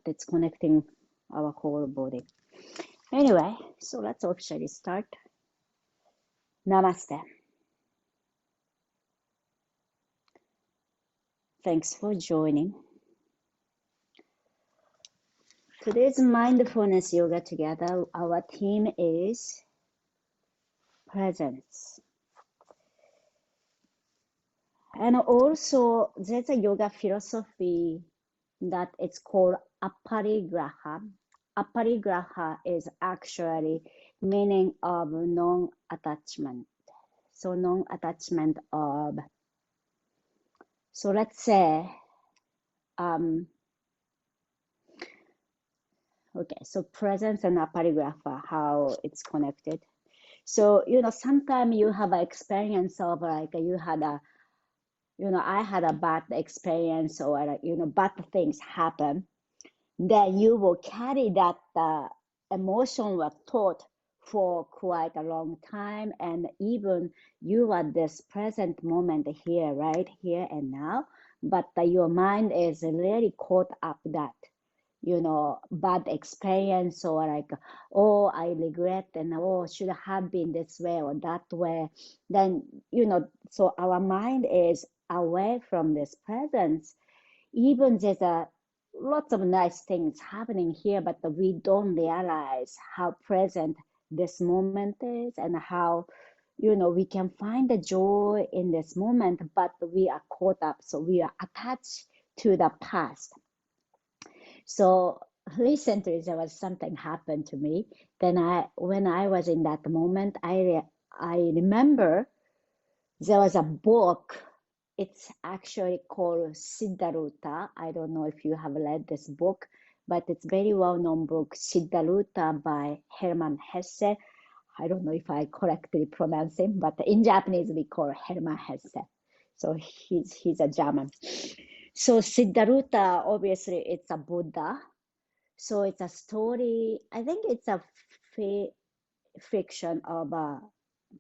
but it's connecting our whole body. Anyway, so let's officially start. Namaste. Thanks for joining. Today's mindfulness yoga together, our theme is presence. And also, there's a yoga philosophy that it's called Aparigraha. Aparigraha is actually meaning of non-attachment. So non-attachment of, so let's say, okay, so presence and Aparigraha, how it's connected. So, sometimes you have an experience of like you had a, I had a bad experience or, bad things happen. Then you will carry that emotion or thought for quite a long time. And even you are this present moment here, right here and now. But your mind is really caught up that, bad experience or like, oh, I regret and oh, should have been this way or that way. Then, so our mind is away from this presence. Even there's lots of nice things happening here, but we don't realize how present this moment is and how, we can find the joy in this moment, but we are caught up. So we are attached to the past. So recently there was something happened to me. Then when I was in that moment, I remember there was a book. It's actually called Siddhartha. I don't know if you have read this book, but it's very well-known book, Siddhartha by Hermann Hesse. I don't know if I correctly pronounce him, but in Japanese we call Hermann Hesse. So he's a German. So Siddhartha, obviously it's a Buddha. So it's a story. I think it's a fiction of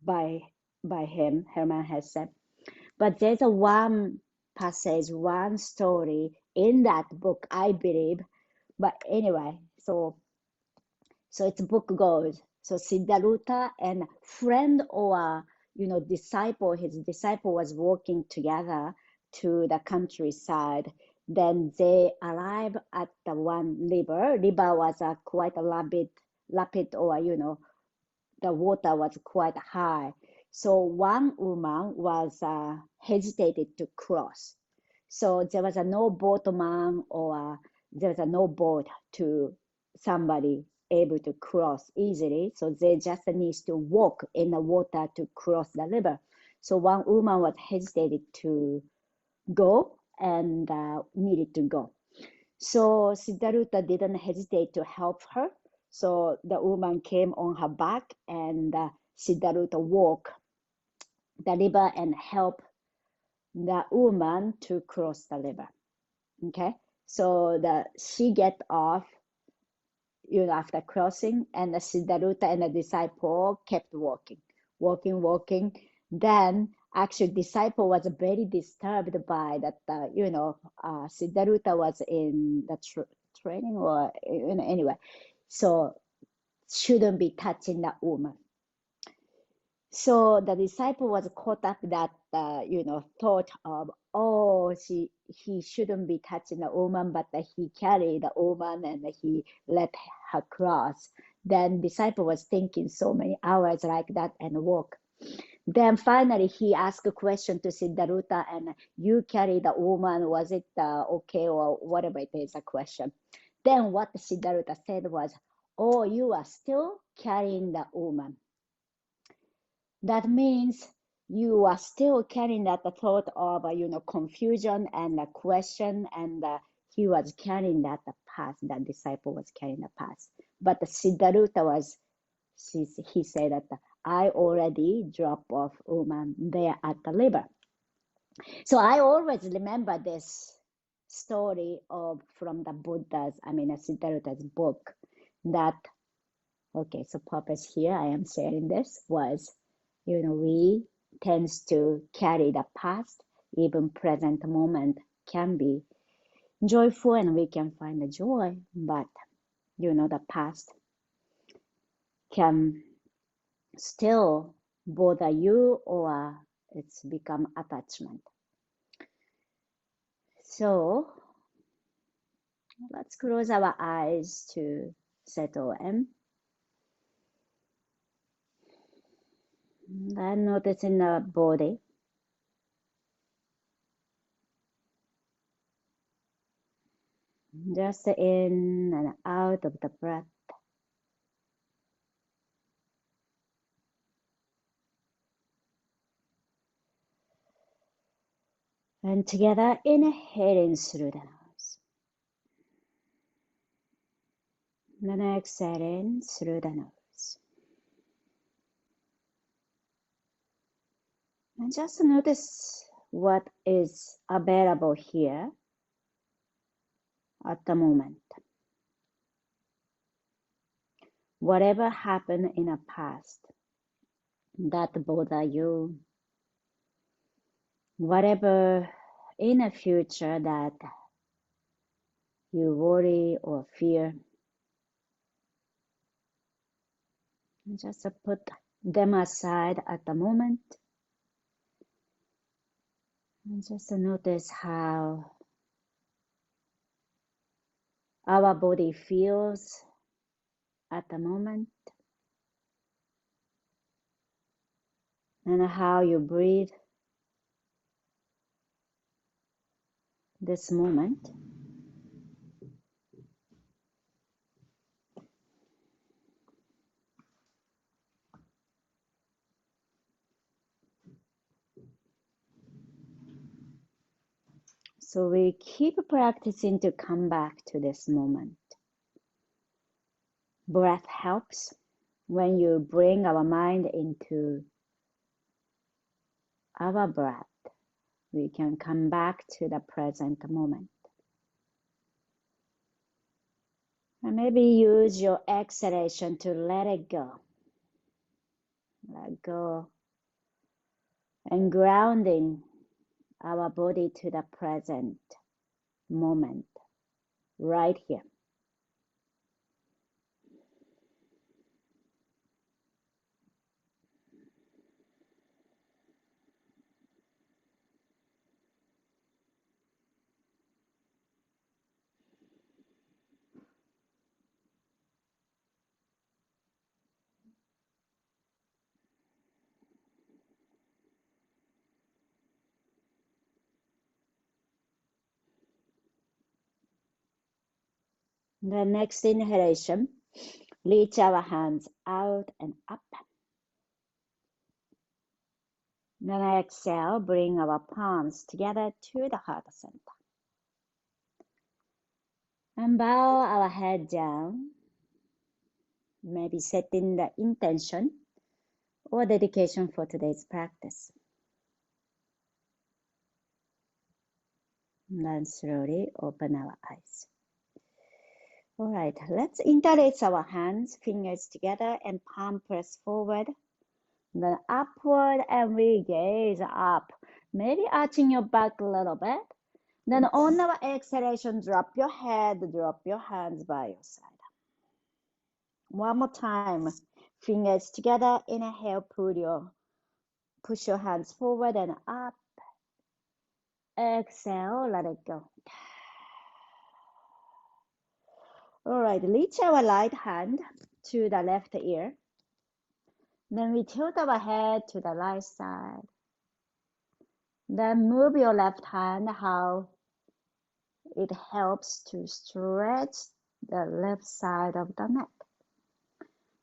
by him, Hermann Hesse. But there's a one passage, one story in that book, I believe. But anyway, so its book goes. So Siddhartha and friend or disciple, his disciple was walking together to the countryside. Then they arrive at the one river. River was quite a rapid or the water was quite high. So one woman was hesitated to cross. So there was no boatman or there was no boat to somebody able to cross easily. So they just need to walk in the water to cross the river. So one woman was hesitated to go and needed to go. So Siddhartha didn't hesitate to help her. So the woman came on her back and Siddhartha walked the river and helped the woman to cross the river. Okay, so she get off, after crossing, and the Siddhartha and the disciple kept walking. Then actually disciple was very disturbed by that, Siddhartha was in the training or, anyway, so shouldn't be touching that woman. So the disciple was caught up that, thought of, oh, he shouldn't be touching the woman, but he carried the woman and he let her cross. Then disciple was thinking so many hours like that and walk. Then finally he asked a question to Siddhartha, and you carry the woman, was it okay or whatever it is, a question. Then what Siddhartha said was, oh, you are still carrying the woman. That means you are still carrying that thought of, confusion and a question, and he was carrying that past, that disciple was carrying the past. But Siddhartha he said that I already dropped off woman there at the river. So I always remember this story from the Buddha's, Siddhartha's book, that, okay, so purpose here, I am sharing this, was, we tends to carry the past, even present moment can be, joyful and we can find the joy, but the past can still bother you or it's become attachment. So let's close our eyes to settle in. Then noticing the body. Just in and out of the breath. And together, inhaling through the nose. Then exhaling through the nose. And just notice what is available here at the moment. Whatever happened in the past that bother you, whatever in the future that you worry or fear, just put them aside at the moment. And just notice how our body feels at the moment and how you breathe this moment. So we keep practicing to come back to this moment. Breath helps. When you bring our mind into our breath, we can come back to the present moment. And maybe use your exhalation to let it go. Let go. And grounding our body to the present moment, right here. The next inhalation, reach our hands out and up. Then exhale, bring our palms together to the heart center. And bow our head down, maybe setting the intention or dedication for today's practice. And then slowly open our eyes. All right, let's interlace our hands, fingers together, and palm press forward. Then upward, and we gaze up. Maybe arching your back a little bit. Then on our exhalation, drop your head, drop your hands by your side. One more time. Fingers together. Inhale, push your hands forward and up. Exhale, let it go. All right, reach our right hand to the left ear. Then we tilt our head to the right side. Then move your left hand how it helps to stretch the left side of the neck.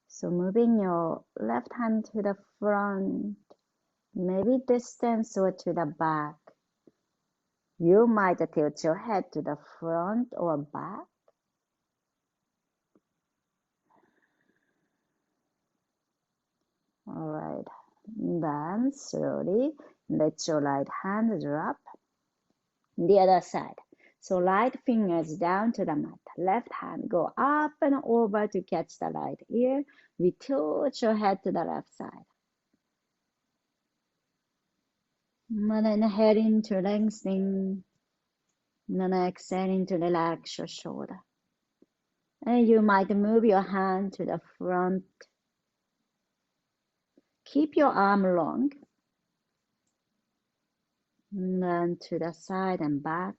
So moving your left hand to the front, maybe distance or to the back. You might tilt your head to the front or back. All right, then slowly let your right hand drop. The other side. So right fingers down to the mat. Left hand go up and over to catch the right ear. We tilt your head to the left side. And inhaling to lengthening. Then exhaling to relax your shoulder. And you might move your hand to the front. Keep your arm long. And then to the side and back.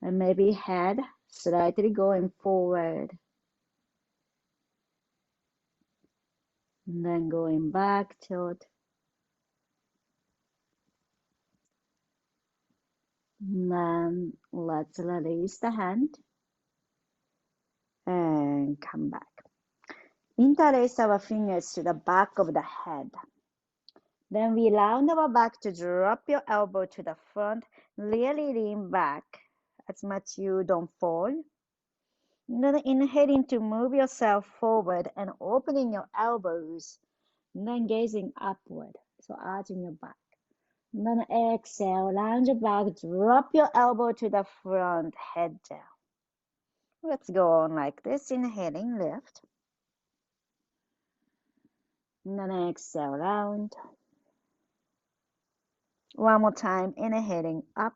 And maybe head slightly going forward. And then going back, tilt. And then let's release the hand and come back. Interlace our fingers to the back of the head. Then we round our back to drop your elbow to the front. Really lean back as much you don't fall. Then inhaling to move yourself forward and opening your elbows. And then gazing upward, so arching your back. And then exhale, round your back, drop your elbow to the front, head down. Let's go on like this, inhaling, lift. And then exhale, round. One more time, inhaling, up.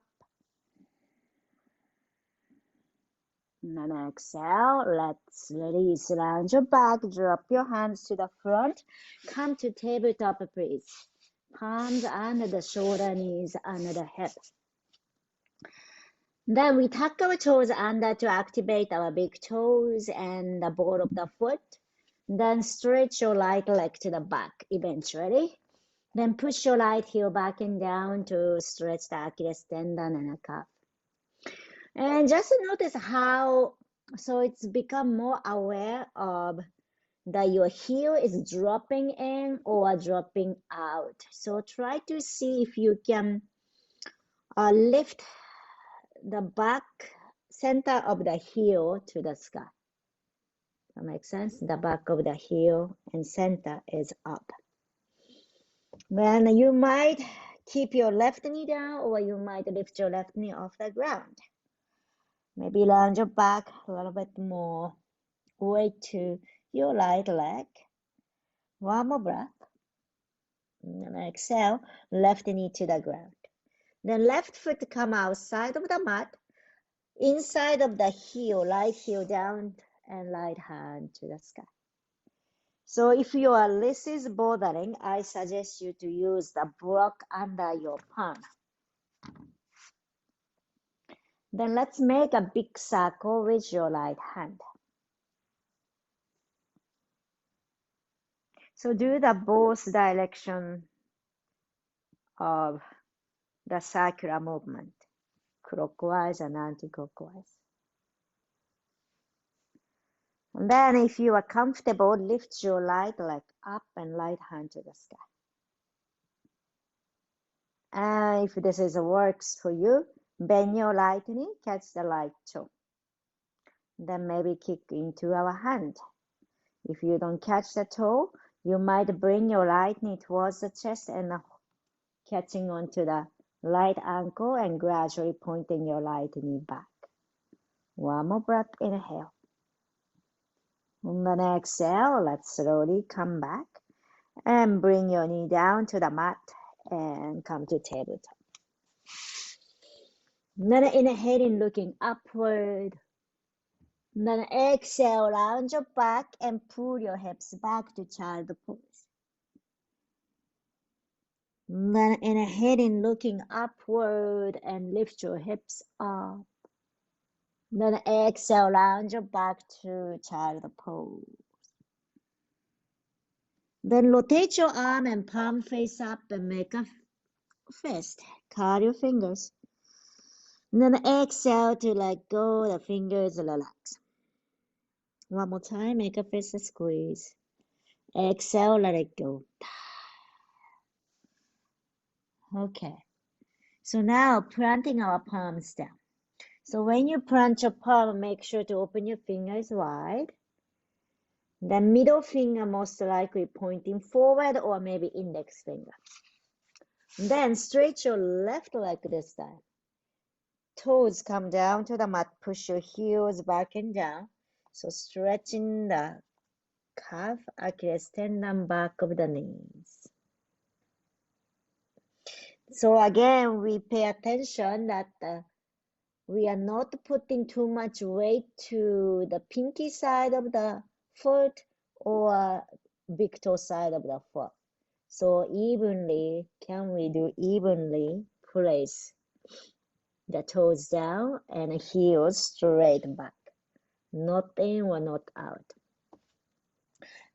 And then exhale, let's release, round your back, drop your hands to the front. Come to tabletop, please. Palms under the shoulder, knees under the hip. Then we tuck our toes under to activate our big toes and the ball of the foot. Then stretch your right leg to the back eventually. Then push your right heel back and down to stretch the Achilles tendon and the calf. And just notice how, so it's become more aware of that your heel is dropping in or dropping out. So try to see if you can lift the back center of the heel to the sky. That makes sense? The back of the heel and center is up. Then you might keep your left knee down or you might lift your left knee off the ground. Maybe lounge your back a little bit more. Weight to your right leg. One more breath. And exhale, left knee to the ground. Then left foot come outside of the mat, inside of the heel, right heel down and right hand to the sky. So if your wrist is bothering, I suggest you to use the block under your palm. Then let's make a big circle with your right hand. So do the both direction of the circular movement, clockwise and anti-clockwise. And then if you are comfortable, lift your right leg up and right hand to the sky. And if this works for you, bend your right knee, catch the right toe. Then maybe kick into our hand. If you don't catch the toe, you might bring your right knee towards the chest and catching onto the right ankle and gradually pointing your right knee back. One more breath, inhale. And then exhale, let's slowly come back and bring your knee down to the mat and come to tabletop. And then inhaling, looking upward. And then exhale, round your back and pull your hips back to child pose. And then inhaling, looking upward and lift your hips up. And then exhale, round your back to child pose. Then rotate your arm and palm face up and make a fist. Curl your fingers. And then exhale to let go, the fingers relax. One more time, make a fist squeeze. Exhale, let it go. Okay. So now planting our palms down. So when you plant your palm, make sure to open your fingers wide. The middle finger most likely pointing forward or maybe index finger. Then stretch your left leg this time. Toes come down to the mat, push your heels back and down. So stretching the calf, Achilles tendon, back of the knees. So again, we pay attention that we are not putting too much weight to the pinky side of the foot or big toe side of the foot. So evenly, can we do evenly place the toes down and heels straight back, not in or not out.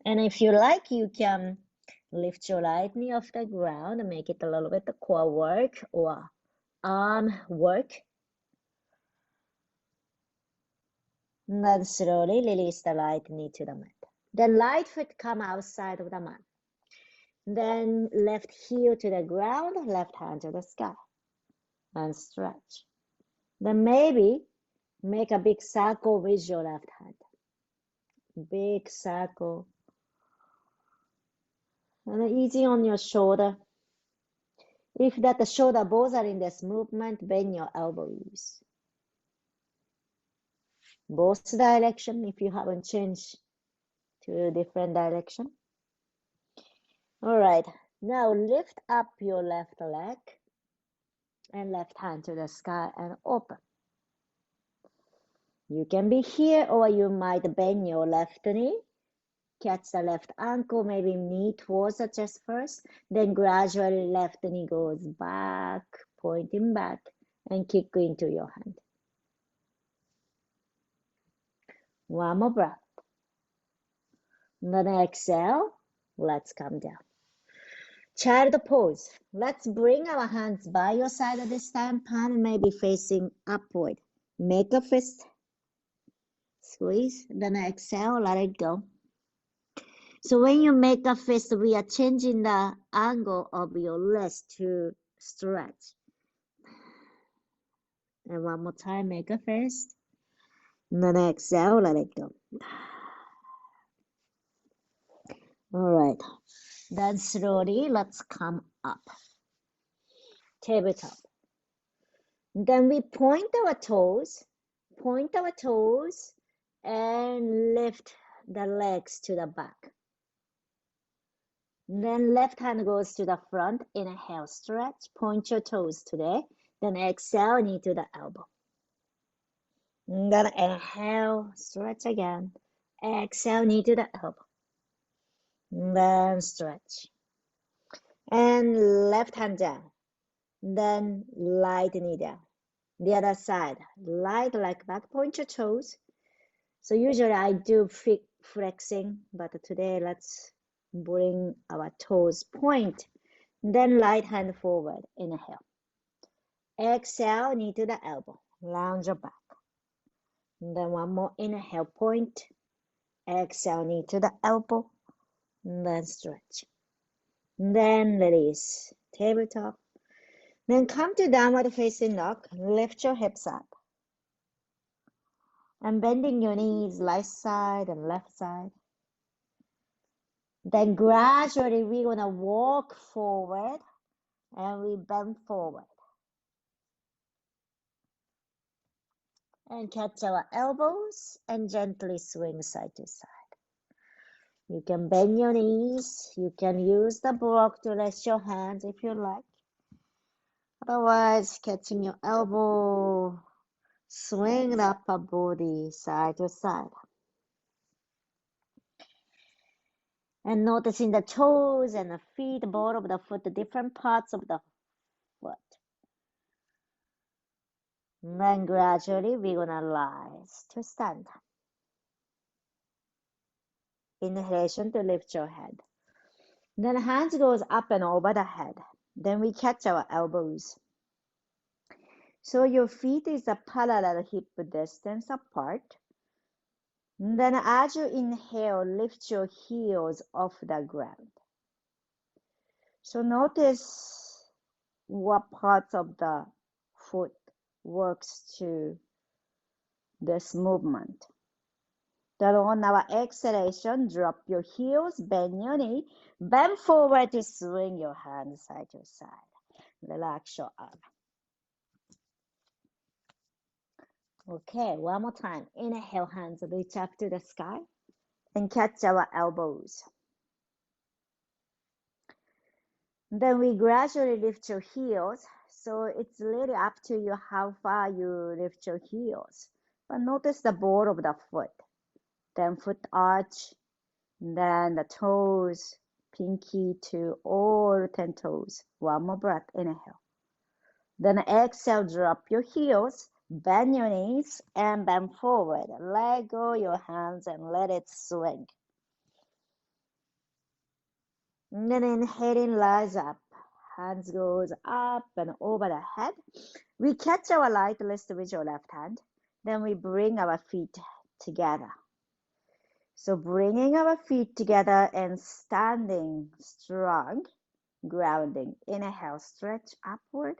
And if you like, you can lift your right knee off the ground and make it a little bit of core work or arm work. And then slowly release the right knee to the mat. Then right foot come outside of the mat. Then left heel to the ground, left hand to the sky. And stretch. Then maybe make a big circle with your left hand. Big circle. And easy on your shoulder. If that shoulder bones are in this movement, bend your elbows. Both direction if you haven't changed to a different direction. All right, now lift up your left leg and left hand to the sky and open. You can be here or you might bend your left knee, catch the left ankle, maybe knee towards the chest first, then gradually left knee goes back, pointing back, and kick into your hand. One more breath. Then exhale, let's come down. Child pose. Let's bring our hands by your side this time, palm maybe facing upward. Make a fist. Squeeze, then exhale, let it go. So when you make a fist, we are changing the angle of your wrist to stretch. And one more time, make a fist. And then exhale, let it go. All right. Then slowly, let's come up. Tabletop. Then we point our toes, and lift the legs to the back. Then left hand goes to the front, inhale, stretch, point your toes today. Then exhale, knee to the elbow. Then inhale, stretch again. Exhale, knee to the elbow. Then stretch. And left hand down. Then light knee down. The other side, light like back, point your toes. So usually I do flexing, but today let's bring our toes point. Then right hand forward, inhale. Exhale, knee to the elbow, lounge your back. And then one more, inhale, point. Exhale, knee to the elbow, and then stretch. And then release, tabletop. Then come to downward facing dog, lift your hips up. And bending your knees, right side and left side. Then gradually we're gonna walk forward and we bend forward. And catch our elbows and gently swing side to side. You can bend your knees. You can use the block to rest your hands if you like. Otherwise, catching your elbow, swing the upper body side to side. And noticing the toes and the feet, ball of the foot, the different parts of the foot. And then gradually we're gonna rise to stand. Inhalation to lift your head. Then hands goes up and over the head. Then we catch our elbows. So your feet is a parallel hip distance apart. And then as you inhale, lift your heels off the ground. So notice what parts of the foot works to this movement. Then on our exhalation, drop your heels, bend your knee, bend forward to swing your hands side to side. Relax your arm. Okay, one more time. Inhale, hands reach up to the sky and catch our elbows. Then we gradually lift your heels. So it's really up to you how far you lift your heels. But notice the ball of the foot. Then foot arch. Then the toes, pinky to all 10 toes. One more breath, inhale. Then exhale, drop your heels, bend your knees, and bend forward. Let go your hands and let it swing. And then inhaling, rise up. Hands goes up and over the head. We catch our right wrist with your left hand. Then we bring our feet together. So bringing our feet together and standing strong, grounding. Inhale, stretch upward.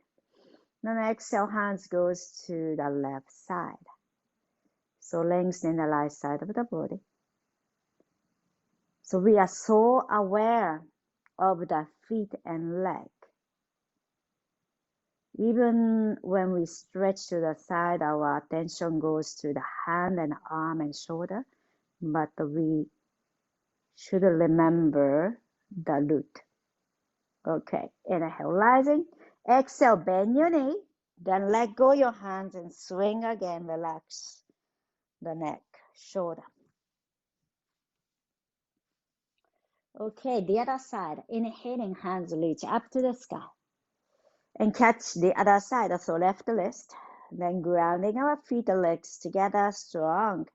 Then exhale, hands goes to the left side. So lengthening the right side of the body. So we are so aware of the feet and leg. Even when we stretch to the side, our attention goes to the hand and arm and shoulder, but we should remember the root. Okay, inhale, rising. Exhale, bend your knee. Then let go your hands and swing again. Relax the neck, shoulder. Okay, the other side. Inhaling, hands reach up to the sky. And catch the other side, so left wrist. Then grounding our feet and legs together, strong.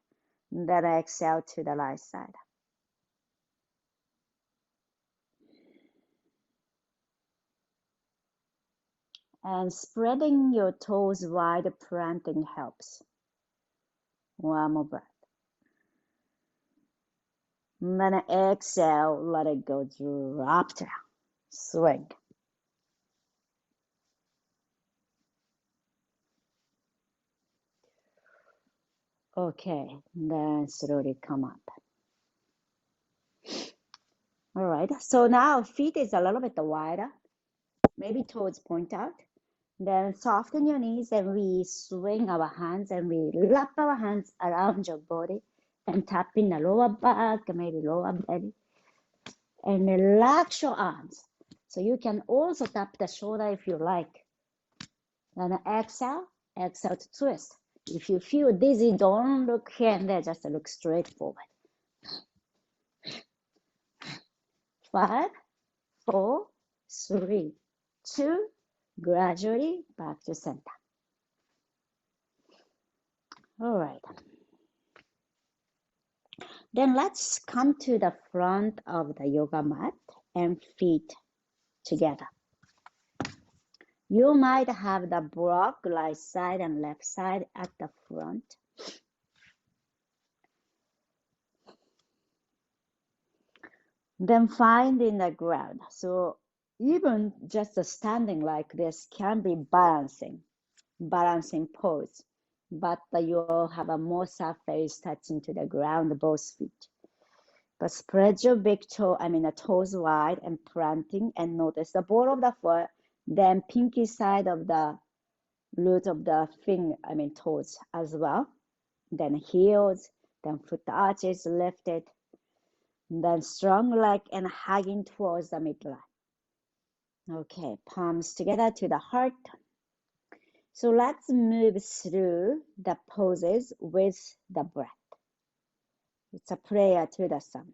Then exhale to the right side. And spreading your toes wide, planting helps. One more breath. And then exhale, let it go, drop down, swing. Okay, then slowly come up. All right, so now feet is a little bit wider, maybe toes point out. Then soften your knees and we swing our hands and we wrap our hands around your body and tap in the lower back, maybe lower belly. And relax your arms. So you can also tap the shoulder if you like. Then exhale to twist. If you feel dizzy, don't look here and there, just look straight forward. 5, 4, 3, 2, gradually back to center. All right. Then let's come to the front of the yoga mat and feet together. You might have the block right side and left side at the front. Then find in the ground. So even just standing like this can be balancing pose, but you'll have a more surface touching to the ground, both feet. But spread your big toe, the toes wide and planting, and notice the ball of the foot, then pinky side of the root of the finger, toes as well. Then heels, then foot arches lifted, then strong leg and hugging towards the midline. Okay, palms together to the heart. So let's move through the poses with the breath. It's a prayer to the sun.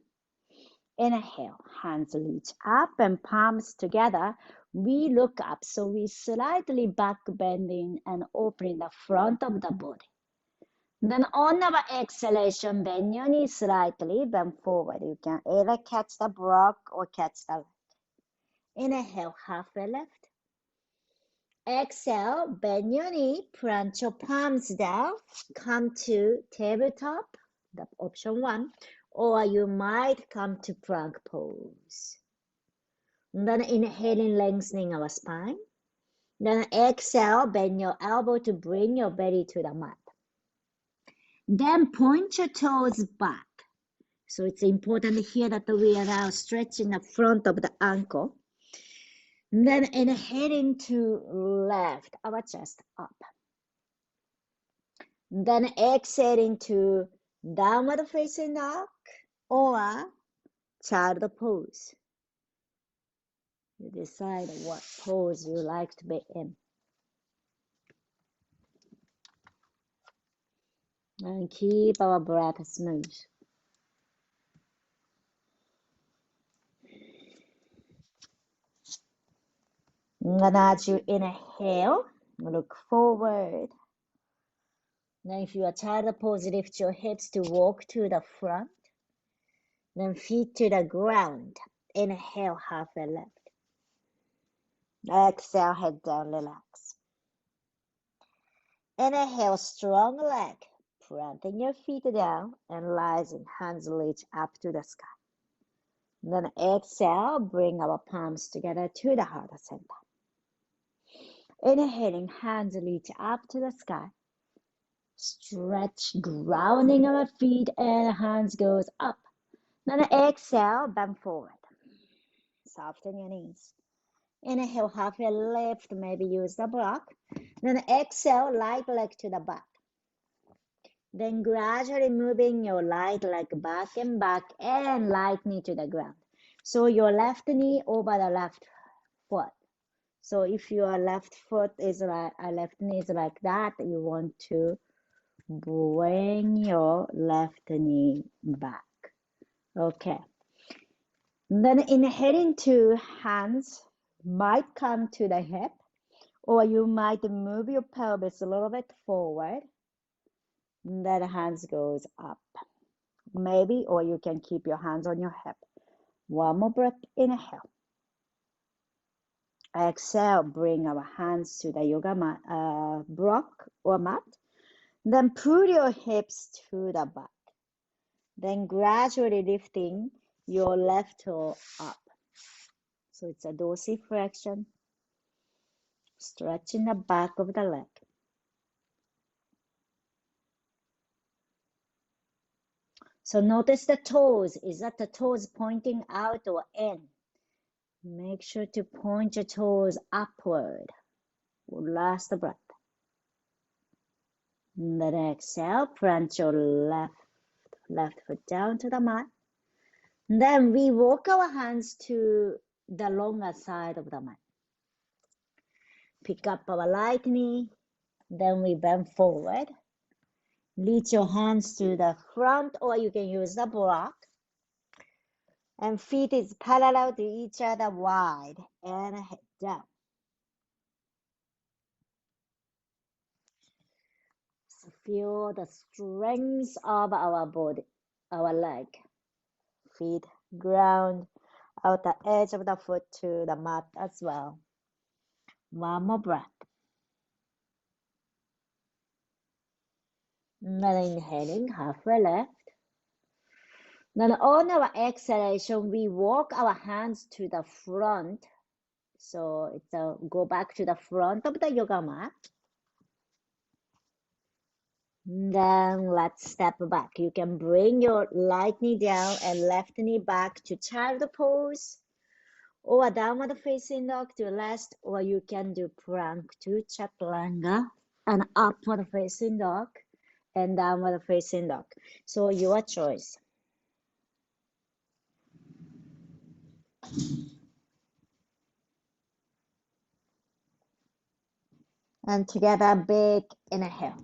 Inhale, hands reach up and palms together. We look up, so we slightly back bending and opening the front of the body. Then on our exhalation, bend your knee slightly, bend forward. You can either catch the block or catch the leg. Inhale, halfway left. Exhale, bend your knee, plant your palms down, come to tabletop, the option 1, or you might come to plank pose. And then inhaling, lengthening our spine. Then exhale, bend your elbow to bring your belly to the mat. Then point your toes back. So it's important here that we are now stretching the front of the ankle. Then inhaling to left, our chest up. Then exhaling to downward facing dog or child pose. You decide what pose you like to be in. And keep our breath smooth. And as you inhale, look forward. Now if you are child pose, lift your hips to walk to the front. Then feet to the ground. Inhale, halfway left. Exhale, head down, relax. Inhale, strong leg. Planting your feet down and rising, hands reach up to the sky. Then exhale, bring our palms together to the heart center. Inhaling, hands reach up to the sky. Stretch, grounding our feet and hands goes up. Then exhale, bend forward. Soften your knees. Inhale, halfway lift, maybe use the block. Then exhale, right leg to the back. Then gradually moving your right leg back and right knee to the ground. So your left knee over the left foot. So if your left foot is like, left knee is like that, you want to bring your left knee back. Okay. Then inhaling to hands might come to the hip, or you might move your pelvis a little bit forward. Then hands goes up. Maybe, or you can keep your hands on your hip. One more breath, inhale. Exhale, bring our hands to the yoga mat, block or mat. Then pull your hips to the back. Then gradually lifting your left toe up. So it's a dorsiflexion, stretching the back of the leg. So notice the toes. Is that the toes pointing out or in? Make sure to point your toes upward. Last breath. Then exhale, plant your left foot down to the mat. Then we walk our hands to the longer side of the mat. Pick up our right knee. Then we bend forward. Reach your hands to the front, or you can use the block. And feet is parallel to each other wide and head down. So feel the strength of our body, our leg. Feet ground out the edge of the foot to the mat as well. One more breath. Then inhaling, halfway left. Then on our exhalation, we walk our hands to the front. So it's go back to the front of the yoga mat. Then let's step back. You can bring your right knee down and left knee back to child pose, or downward facing dog to rest, or you can do plank to chaturanga and upward facing dog and downward facing dog. So your choice. And together, big inhale.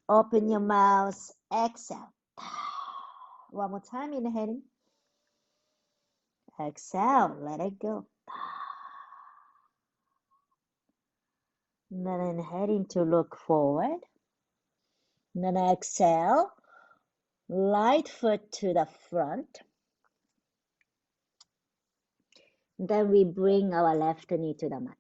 Open your mouth, exhale. One more time, inhaling. Exhale, let it go. Then inhaling to look forward. Then exhale, right foot to the front. Then we bring our left knee to the mat.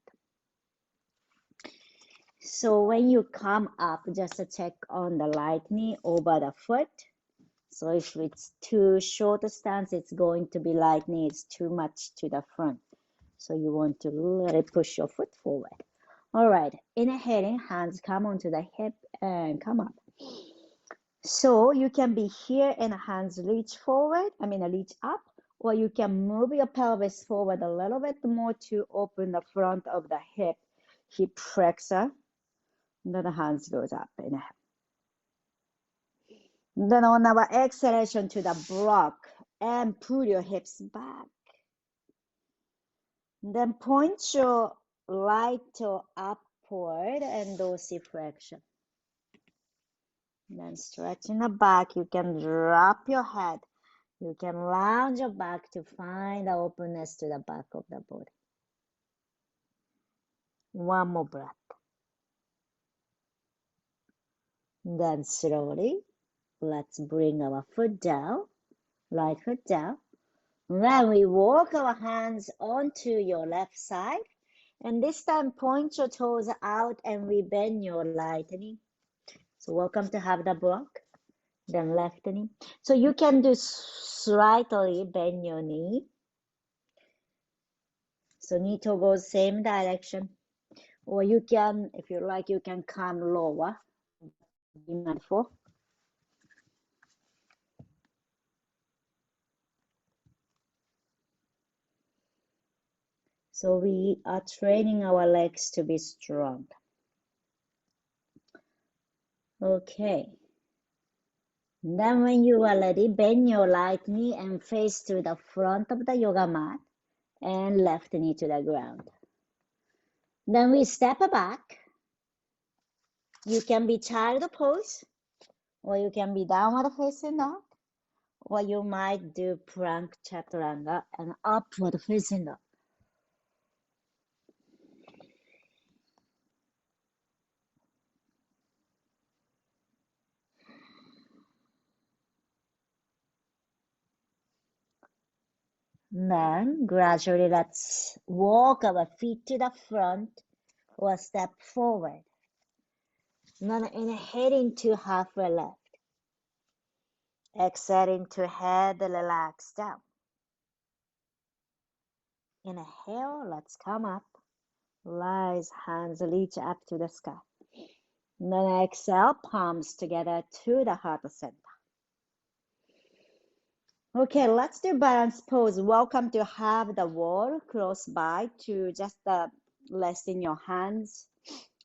So when you come up, just check on the right knee over the foot. So if it's too short a stance, it's going to be right knee is too much to the front. So you want to really push your foot forward. All right, inhaling, hands come onto the hip and come up. So you can be here and hands reach forward, reach up, or you can move your pelvis forward a little bit more to open the front of the hip flexor. Then the hands goes up, inhale. Then on our exhalation to the block and pull your hips back. Then point your right toe upward and dorsiflexion. Then stretching the back, you can drop your head. You can lounge your back to find the openness to the back of the body. One more breath. Then slowly, let's bring our foot down, right foot down. Then we walk our hands onto your left side. And this time, point your toes out and we bend your right knee. So welcome to have the block. Then left knee. So you can do slightly bend your knee. So knee toe goes same direction. Or you can, if you like, you can come lower. Be mindful. So we are training our legs to be strong. Okay. Then when you are ready, bend your right knee and face to the front of the yoga mat and left knee to the ground. Then we step back. You can be child pose, or you can be downward facing dog, or you might do plank chaturanga and upward facing dog. Then gradually let's walk our feet to the front or step forward. Then inhaling to halfway left. Exhaling to head relax down. Inhale, let's come up. Rise, hands reach up to the sky. Then exhale, palms together to the heart center. Okay, let's do balance pose. Welcome to have the wall close by to just resting your hands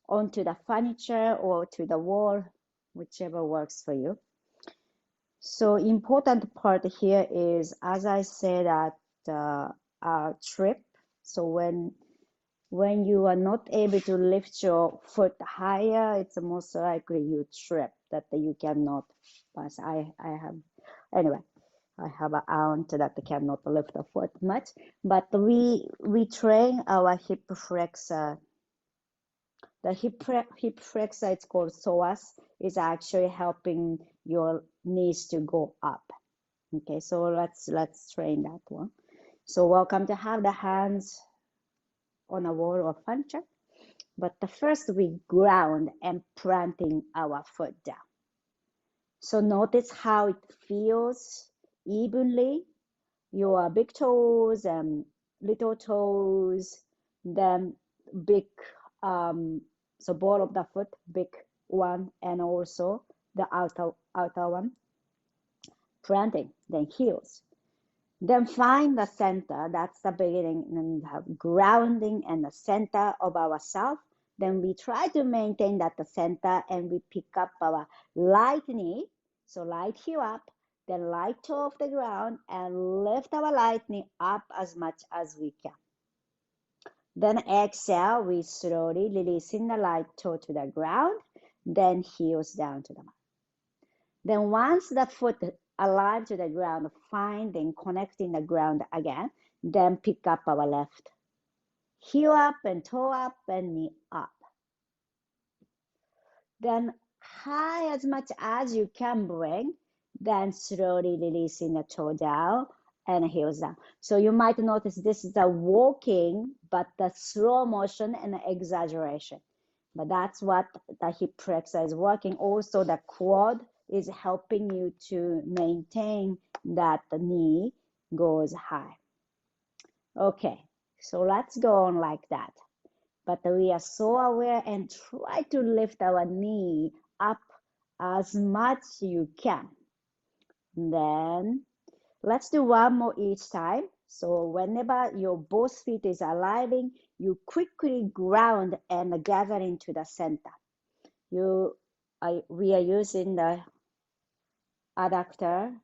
onto the furniture or to the wall, whichever works for you. So important part here is, as I said at our trip, so when you are not able to lift your foot higher, it's most likely you trip, that you cannot pass. I have an aunt that cannot lift the foot much, but we train our hip flexor. The hip flexor, it's called psoas, is actually helping your knees to go up. Okay, so let's train that one. So welcome to have the hands on a wall or furniture. But the first we ground and planting our foot down. So notice how it feels evenly. Your big toes and little toes, then big, so ball of the foot, big one, and also the outer one. Planting, then heels. Then find the center, that's the beginning, and have grounding and the center of ourself. Then we try to maintain that the center and we pick up our right knee. So right heel up, then right toe off the ground and lift our right knee up as much as we can. Then exhale, we slowly releasing the right toe to the ground, then heels down to the mat. Then once the foot aligned to the ground, finding connecting the ground again, then pick up our left heel up and toe up and knee up. Then high as much as you can bring, then slowly releasing the toe down and heels down. So you might notice this is a walking, but the slow motion and exaggeration. But that's what the hip flexor is working. Also, the quad is helping you to maintain that the knee goes high. Okay, so let's go on like that. But we are so aware and try to lift our knee up as much you can. Then let's do one more each time. So whenever your both feet is arriving, you quickly ground and gather into the center. We are using the adductor,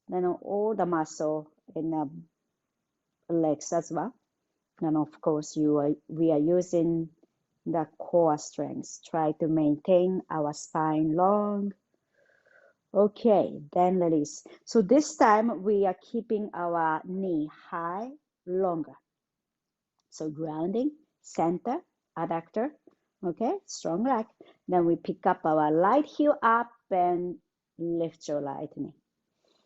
then all the muscle in the legs as well. And of course, we are using the core strength. Try to maintain our spine long. Okay, then release. So this time we are keeping our knee high, longer. So grounding, center, adductor, okay, strong leg. Then we pick up our right heel up and lift your right knee.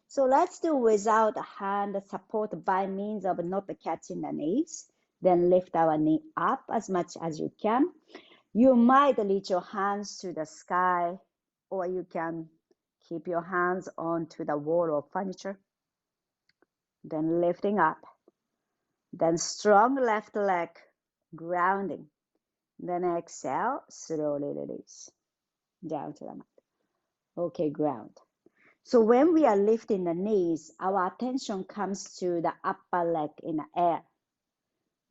So let's do without hand support by means of not catching the knees. Then lift our knee up as much as you can. You might reach your hands to the sky, or you can keep your hands onto the wall or furniture. Then lifting up. Then strong left leg, grounding. Then exhale, slowly release down to the mat. Okay, ground. So when we are lifting the knees, our attention comes to the upper leg in the air.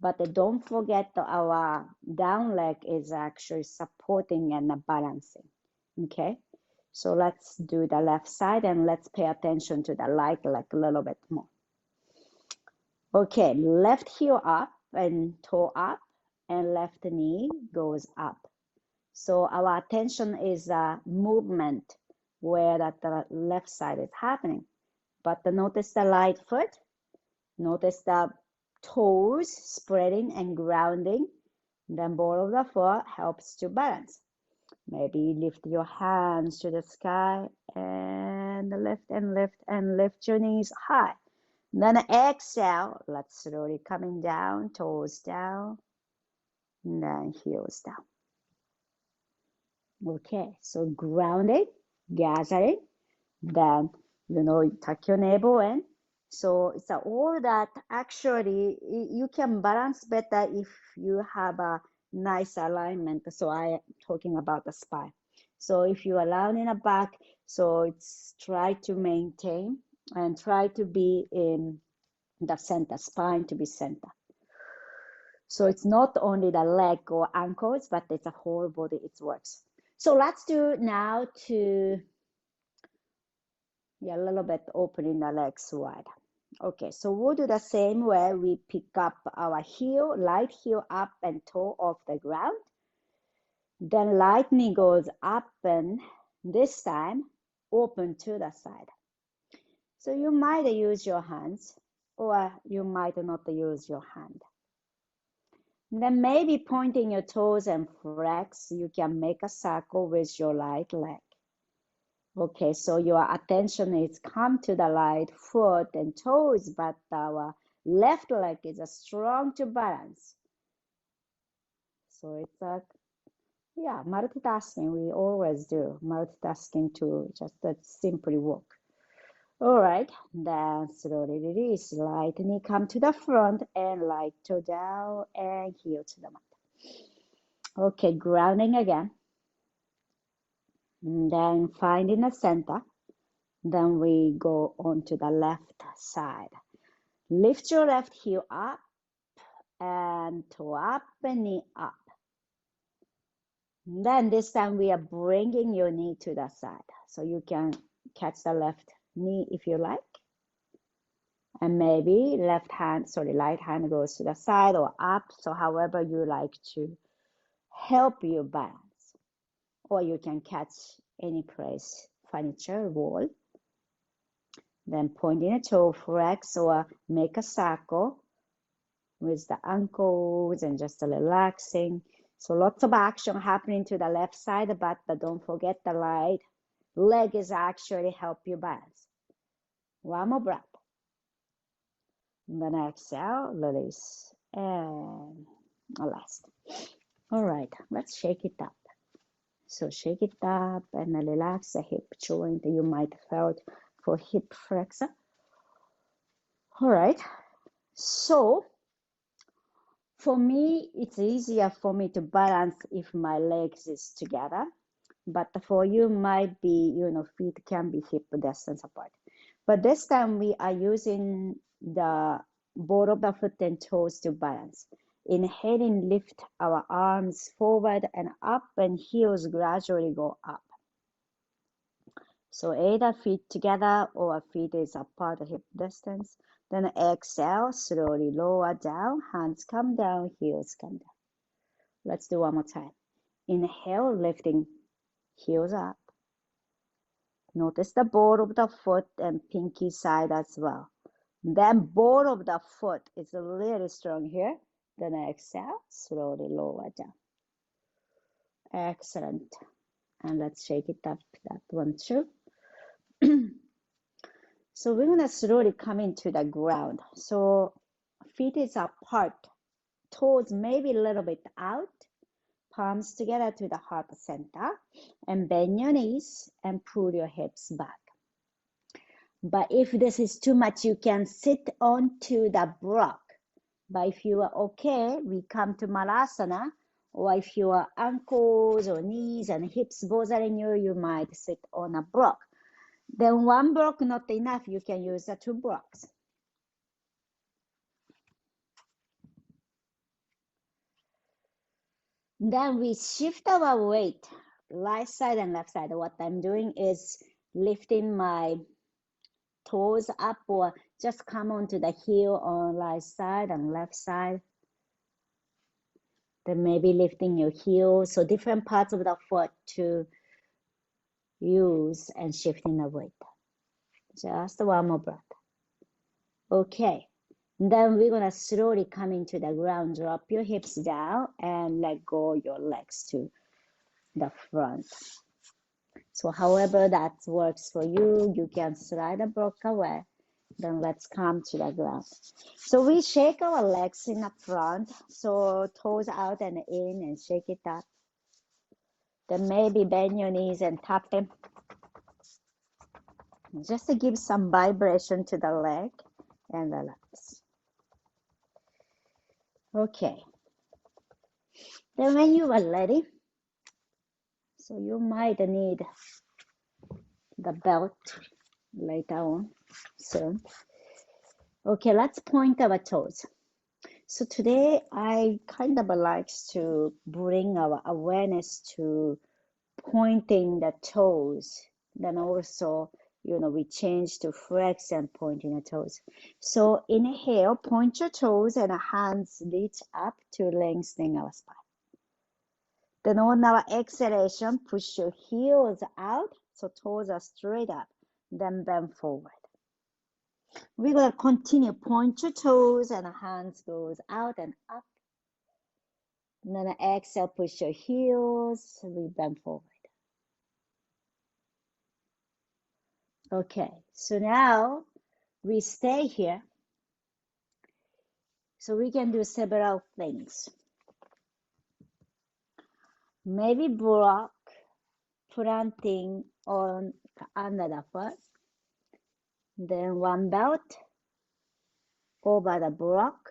But don't forget that our down leg is actually supporting and balancing. Okay, so let's do the left side and let's pay attention to the right leg a little bit more. Okay, left heel up and toe up, and left knee goes up. So our attention is a movement where that the left side is happening. But notice the right foot, notice the toes spreading and grounding. Then ball of the foot helps to balance. Maybe lift your hands to the sky and lift and lift and lift your knees high. Then exhale, let's slowly coming down, toes down, and then heels down. Okay, so grounding, gathering, then tuck your navel in. So it's all that actually you can balance better if you have a nice alignment. So I am talking about the spine. So if you are down in the back, so it's try to maintain and try to be in the center, spine to be center. So it's not only the leg or ankles, but it's a whole body, it works. So let's do now to a little bit opening the legs wide. Okay, so we'll do the same way. We pick up our heel, right heel up and toe off the ground. Then right knee goes up and this time open to the side. So you might use your hands or you might not use your hand. Then maybe pointing your toes and flex, you can make a circle with your right leg. Okay, so your attention is come to the right foot and toes, but our left leg is strong to balance. So it's multitasking. We always do multitasking to just simply walk. All right, then slowly release. Right knee come to the front and right toe down and heel to the mat. Okay, grounding again. And then finding the center. Then we go on to the left side. Lift your left heel up and toe up and knee up. And then this time we are bringing your knee to the side. So you can catch the left knee if you like. And maybe right hand goes to the side or up. So however you like to help you balance. Or you can catch any place, furniture, wall. Then pointing a toe, flex or make a circle with the ankles and just relaxing. So lots of action happening to the left side, but don't forget the right leg is actually help you balance. One more breath. And then exhale, release, and last. All right, let's shake it up. So shake it up and relax the hip joint you might felt for hip flexor. All right, so for me, it's easier for me to balance if my legs is together, but for you might be, feet can be hip distance apart. But this time we are using the ball of the foot and toes to balance. Inhaling, lift our arms forward and up and heels gradually go up. So either feet together or feet is apart hip distance. Then exhale, slowly lower down, hands come down, heels come down. Let's do one more time. Inhale, lifting heels up. Notice the ball of the foot and pinky side as well. Then ball of the foot is really strong here. Then exhale, slowly lower down. Excellent. And let's shake it up, that one too. So we're gonna slowly come into the ground. So feet is apart, toes maybe a little bit out, palms together to the heart center, and bend your knees and pull your hips back. But if this is too much, you can sit onto the block. But if you are okay, we come to Malasana, or if your ankles or knees and hips bothering you, you might sit on a block. Then one block not enough, you can use the 2 blocks. Then we shift our weight, right side and left side. What I'm doing is lifting my toes up, or just come onto the heel on right side and left side. Then maybe lifting your heel, so different parts of the foot to use and shifting the weight. Just one more breath. Okay, then we're gonna slowly come into the ground, drop your hips down and let go your legs to the front. So however that works for you, you can slide the block away. Then let's come to the ground. So we shake our legs in the front, so toes out and in, and shake it up. Then maybe bend your knees and tap them, just to give some vibration to the leg, and relax. Okay. Then when you are ready, so you might need the belt later on soon. Okay, let's point our toes. So today I kind of likes to bring our awareness to pointing the toes. Then also, we change to flex and pointing the toes. So inhale, point your toes and hands reach up to lengthen our spine. Then on our exhalation, push your heels out, so toes are straight up, then bend forward. We're going to continue, point your toes and hands goes out and up. And then exhale, push your heels, we bend forward. Okay, so now we stay here. So we can do several things. Maybe block planting on under the foot. Then one belt over the block.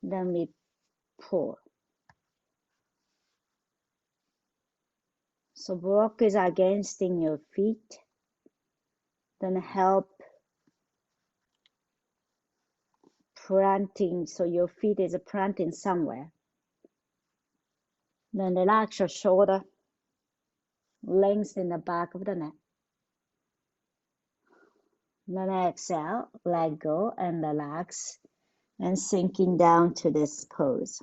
Then we pull. So block is against in your feet. Then help planting, so your feet is planting somewhere. Then relax your shoulder, lengthen the back of the neck. Then exhale, let go and relax, and sinking down to this pose.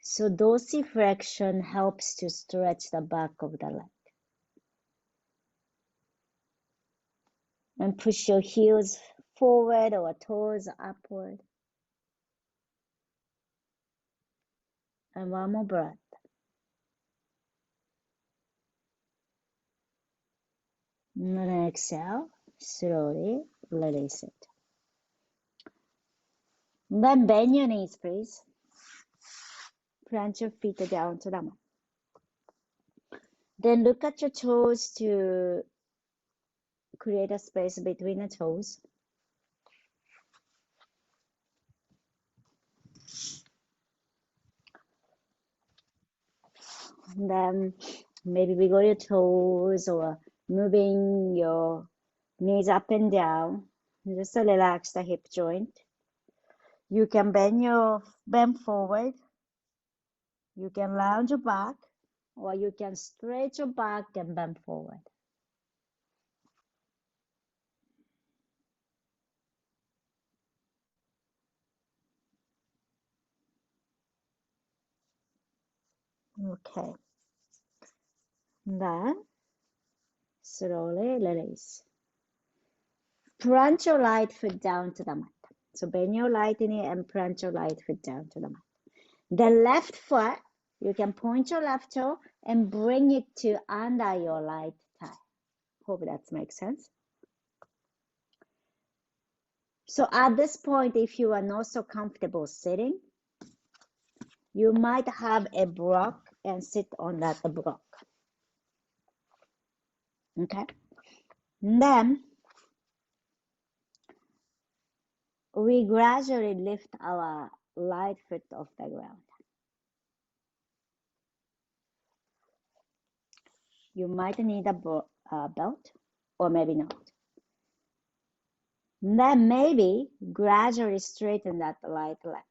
So dorsiflexion helps to stretch the back of the leg. And push your heels forward or toes upward. And one more breath. And then exhale, slowly release it. And then bend your knees, please. Plant your feet down to the mat. Then look at your toes to create a space between the toes. And then maybe wiggle your toes or moving your knees up and down. Just to relax the hip joint. You can bend forward. You can lounge your back, or you can stretch your back and bend forward. Okay. Then slowly release. Plant your right foot down to the mat. So bend your right knee and plant your right foot down to the mat. The left foot, you can point your left toe and bring it to under your right thigh. Hope that makes sense. So at this point, if you are not so comfortable sitting, you might have a block and sit on that block. Okay. And then we gradually lift our right foot off the ground. You might need a belt or maybe not. Then maybe gradually straighten that right leg.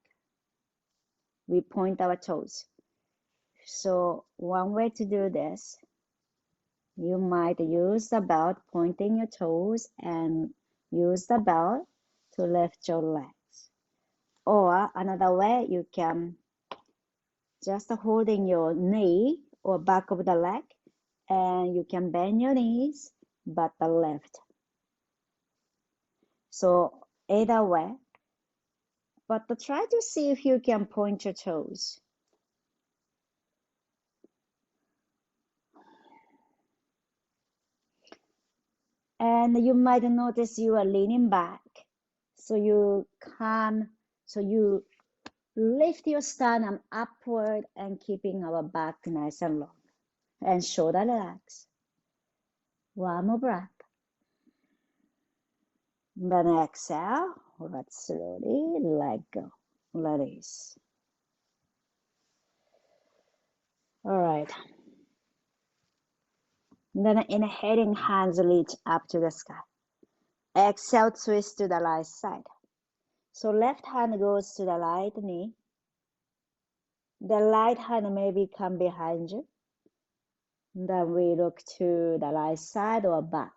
We point our toes. So one way to do this, you might use the belt pointing your toes and use the belt to lift your legs. Or another way, you can just holding your knee or back of the leg, and you can bend your knees but the left. So either way, but try to see if you can point your toes. And you might notice you are leaning back. So you lift your sternum upward and keeping our back nice and long. And shoulder relax. One more breath. Then exhale. Let's slowly let go. Release. All right. Then inhaling, hands reach up to the sky. Exhale, twist to the right side. So left hand goes to the right knee. The right hand maybe come behind you. Then we look to the right side or back.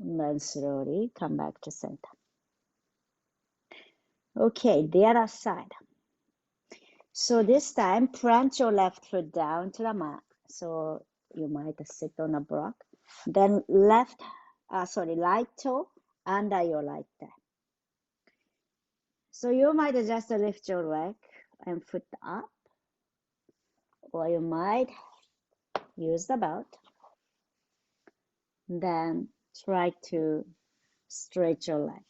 And then slowly come back to center. Okay, the other side. So this time, plant your left foot down to the mat. So you might sit on a block. Then right toe under your right thigh. So you might just lift your leg and foot up, or you might use the belt. Then try to stretch your leg.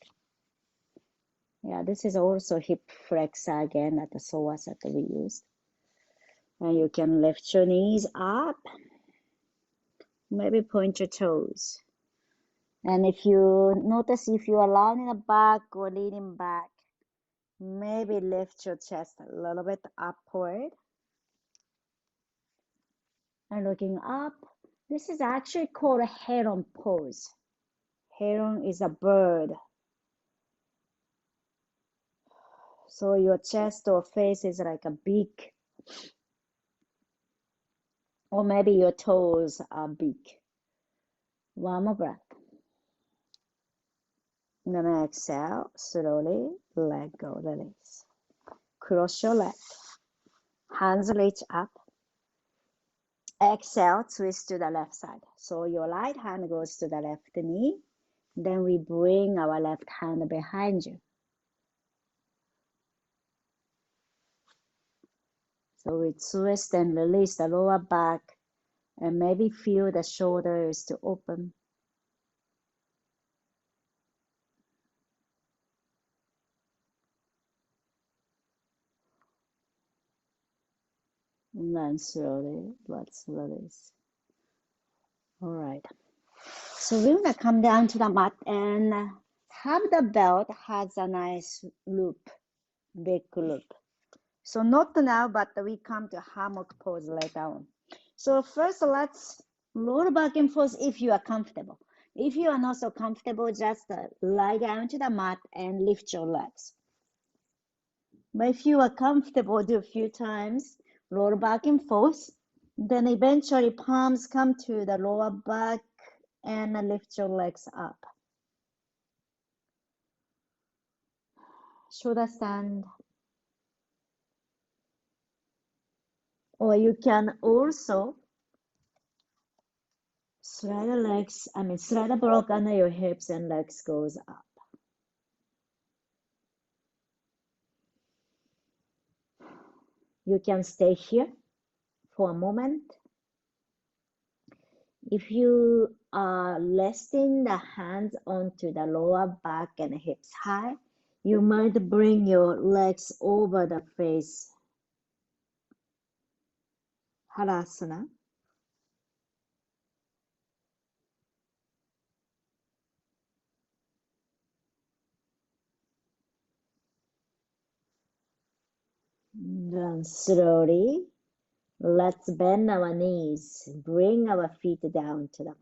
Yeah, this is also hip flexor again at the psoas that we used. And you can lift your knees up, maybe point your toes. And if you notice if you are lying back or leaning back, maybe lift your chest a little bit upward. And looking up, this is actually called a heron pose. Heron is a bird. So your chest or face is like a beak. Or maybe your toes are big. One more breath. Then exhale, slowly let go, release. Cross your leg. Hands reach up. Exhale, twist to the left side. So your right hand goes to the left knee. Then we bring our left hand behind you. So we twist and release the lower back and maybe feel the shoulders to open. And then slowly, let's release. All right. So we're gonna come down to the mat and have the belt has a nice loop, big loop. So not now, but we come to hammock pose later on. So first let's roll back and forth if you are comfortable. If you are not so comfortable, just lie down to the mat and lift your legs. But if you are comfortable, do a few times, roll back and forth. Then eventually palms come to the lower back and lift your legs up. shoulder stand. Or you can also slide the legs, slide the block under your hips and legs goes up. You can stay here for a moment. If you are resting the hands onto the lower back and hips high, you might bring your legs over the face. Halasana. Then slowly, let's bend our knees, bring our feet down to the mat.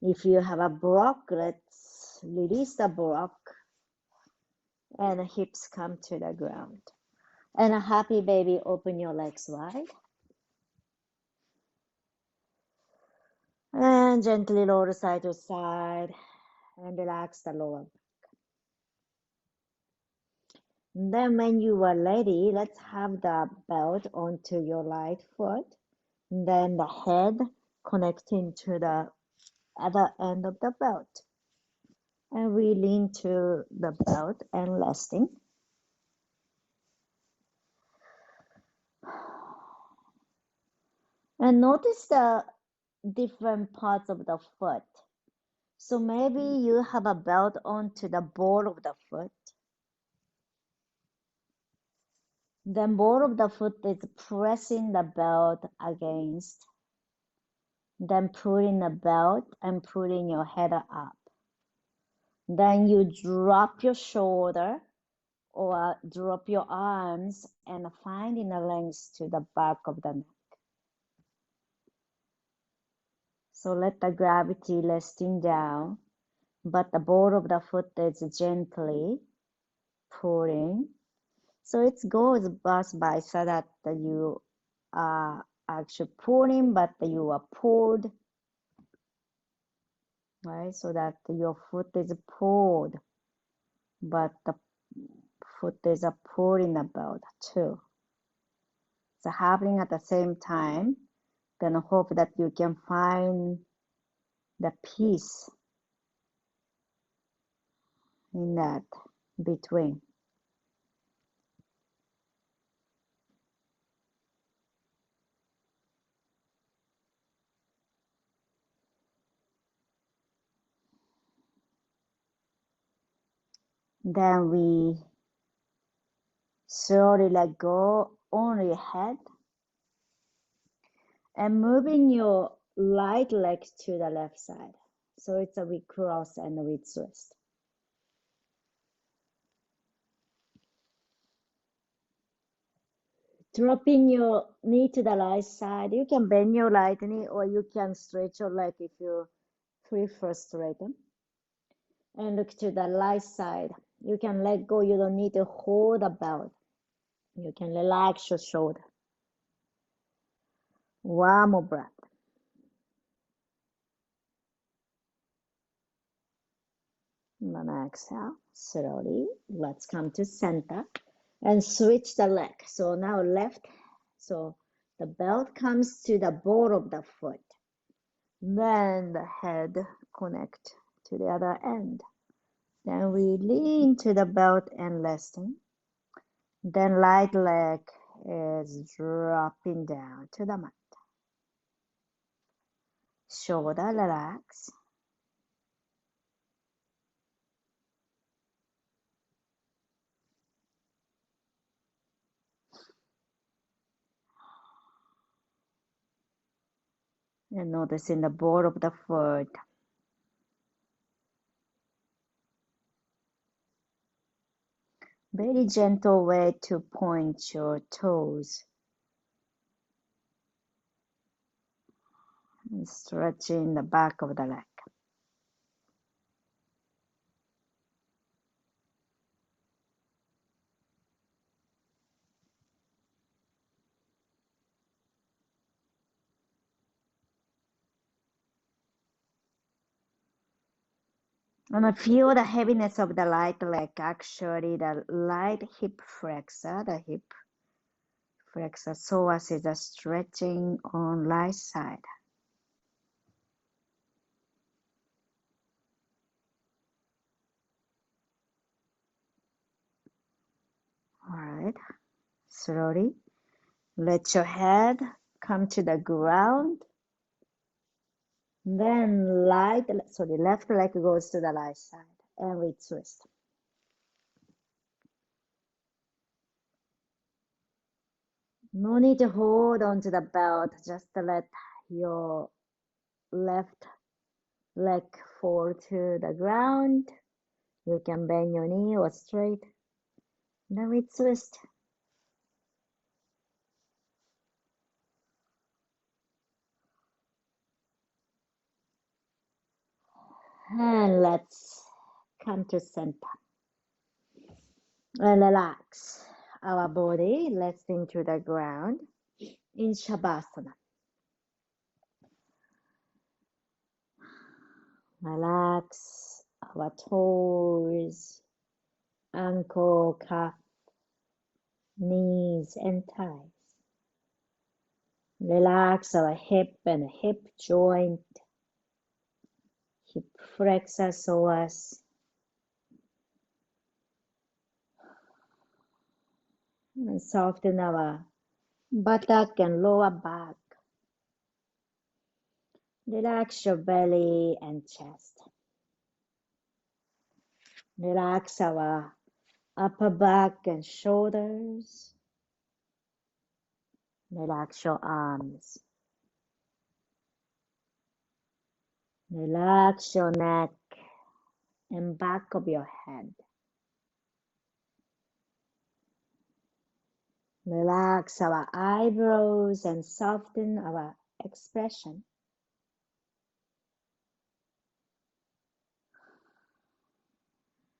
If you have a block, let's release the block and the hips come to the ground. And a happy baby, open your legs wide. And gently roll side to side and relax the lower. Then when you are ready, let's have the belt onto your right foot. Then the head connecting to the other end of the belt. And we lean to the belt and resting. And notice the different parts of the foot. So maybe you have a belt onto the ball of the foot. Then ball of the foot is pressing the belt against. Then pulling the belt and pulling your head up. Then you drop your shoulder or drop your arms and finding the length to the back of the neck. So let the gravity resting down, but the ball of the foot is gently pulling. So it goes by so that you are actually pulling, but you are pulled, right? So that your foot is pulled, but the foot is pulling the belt too. So happening at the same time, then hope that you can find the peace in that between. Then we slowly let go on your head and moving your right leg to the left side. So it's a we cross and we twist. Dropping your knee to the right side. You can bend your right knee or you can stretch your leg if you prefer straighten. And look to the right side. You can let go. You don't need to hold the belt. You can relax your shoulder. One more breath. And then exhale. Slowly. Let's come to center and switch the leg. So now left. So the belt comes to the ball of the foot. Then the head connect to the other end. Then we lean to the belt and resting. Then right leg is dropping down to the mat. Shoulder relax. And noticing the ball of the foot. Very gentle way to point your toes. And stretching the back of the leg. And I feel the heaviness of the right leg, actually, the right hip flexor, the hip flexor psoas is a stretching on right side. All right, slowly. Let your head come to the ground. Then left leg goes to the right side and we twist. No need to hold on to the belt, just let your left leg fall to the ground. You can bend your knee or straight. Then we twist. And let's come to center. And relax our body, resting to the ground in Shavasana. Relax our toes, ankle, calf, knees, and thighs. Relax our hip and hip joint, hip flexor psoas, and soften our buttock and lower back. Relax your belly and chest. Relax our upper back and shoulders. Relax your arms. Relax your neck and back of your head. Relax our eyebrows and soften our expression.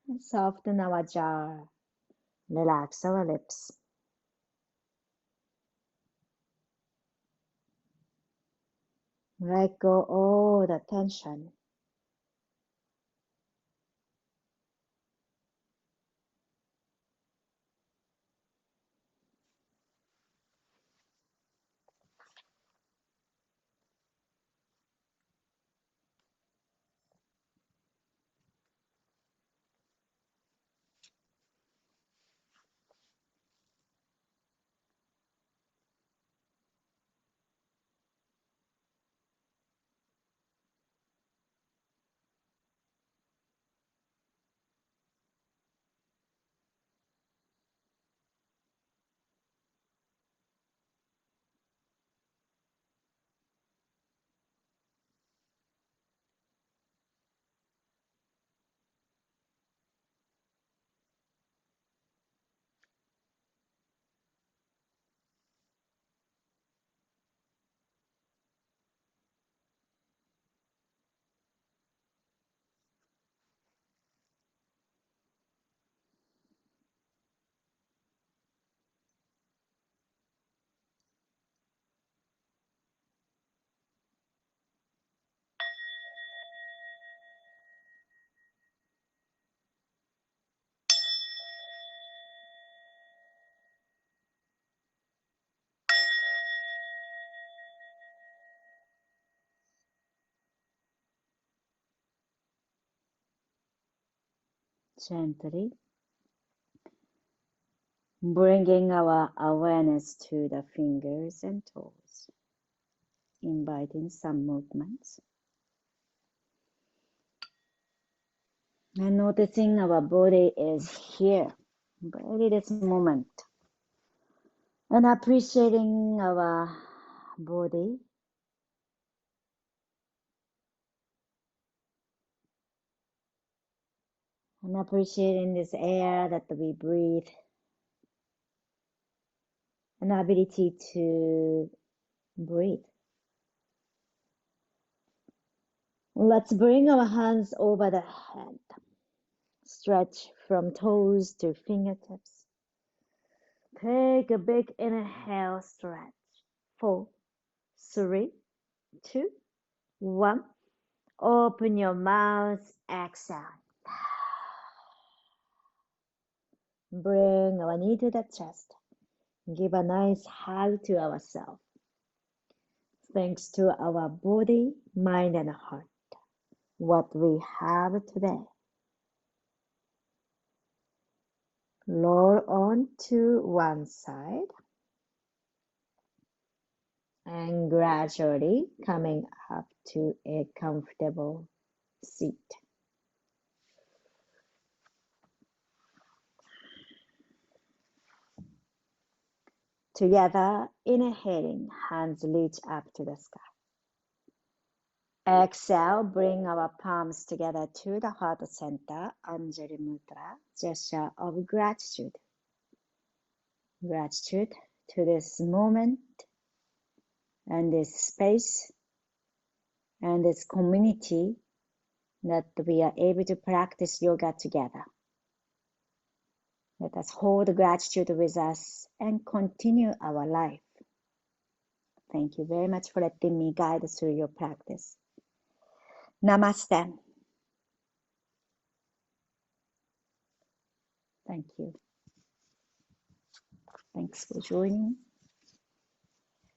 And soften our jaw. Relax our lips. Let go all the tension. Gently bringing our awareness to the fingers and toes, inviting some movements. And noticing our body is here, really this moment. And appreciating our body. And appreciating this air that we breathe. An ability to breathe. Let's bring our hands over the head. Stretch from toes to fingertips. Take a big inhale, stretch. 4, 3, 2, 1. Open your mouth, exhale. Bring our knee to the chest. Give a nice hug to ourselves. Thanks to our body, mind, and heart, what we have today. Roll on to one side and gradually coming up to a comfortable seat. Together, inhaling, hands reach up to the sky. Exhale, bring our palms together to the heart center, Anjali Mudra, gesture of gratitude. Gratitude to this moment and this space and this community that we are able to practice yoga together. Let us hold gratitude with us and continue our life. Thank you very much for letting me guide through your practice. Namaste. Thank you. Thanks for joining.